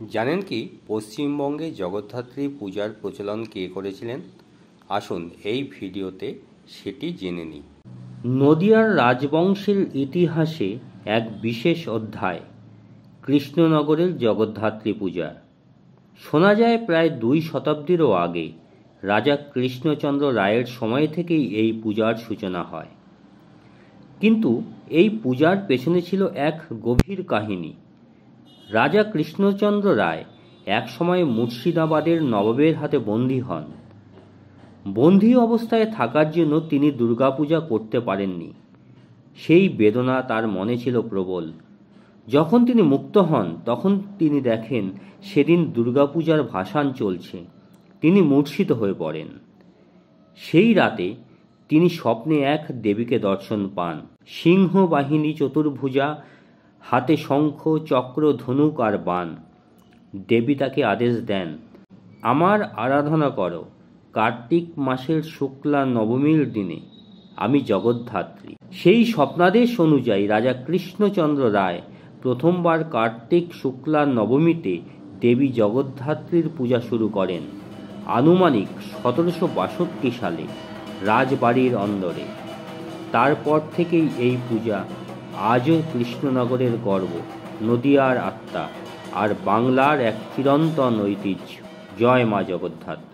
জানেন কি পশ্চিমবঙ্গে জগদ্ধাত্রী পূজার প্রচলন কে করেছিলেন? আসুন এই ভিডিওতে সেটি জেনে নিই। নদিয়ার রাজবংশের ইতিহাসে এক বিশেষ অধ্যায় কৃষ্ণনগরের জগদ্ধাত্রী পূজা। শোনা যায় প্রায় 2 শতাব্দীরও আগে রাজা কৃষ্ণচন্দ্র রায়ের সময় থেকেই এই পূজার সূচনা হয়। কিন্তু এই পূজার পেছনে ছিল এক গভীর কাহিনী। রাজা কৃষ্ণচন্দ্র রায় একসময় মুর্শিদাবাদের নবাবের হাতে বন্দী হন। বন্দী অবস্থায় থাকার জন্য তিনি দুর্গাপূজা করতে পারেননি। সেই বেদনা তার মনে ছিল প্রবল। যখন তিনি মুক্ত হন তখন তিনি দেখেন সেদিন দুর্গাপূজার ভাসান চলছে। তিনি মূর্ছিত হয়ে পড়েন। সেই রাতে তিনি স্বপ্নে এক দেবীকে দর্শন পান। সিংহ বাহিনী চতুর্ভুজা, হাতে শঙ্খ, চক্র, ধনুক আর বাণ। দেবী তাকে আদেশ দেন, আমার আরাধনা করো। কার্তিক মাসের শুক্লা নবমীর দিনে আমি জগদ্ধাত্রী। সেই স্বপ্নাদেশ অনুযায়ী রাজা কৃষ্ণচন্দ্র রায় প্রথমবার কার্তিক শুক্লা নবমীতে দেবী জগদ্ধাত্রীর পূজা শুরু করেন। আনুমানিক 1762 সালে রাজবাড়ির অন্দরে। তারপর থেকেই এই পূজা আজও কৃষ্ণনগরের গর্ব, নদিয়ার আত্মা আর বাংলার এক চিরন্তন ঐতিহ্য। জয় মা জগদ্ধাত্রী।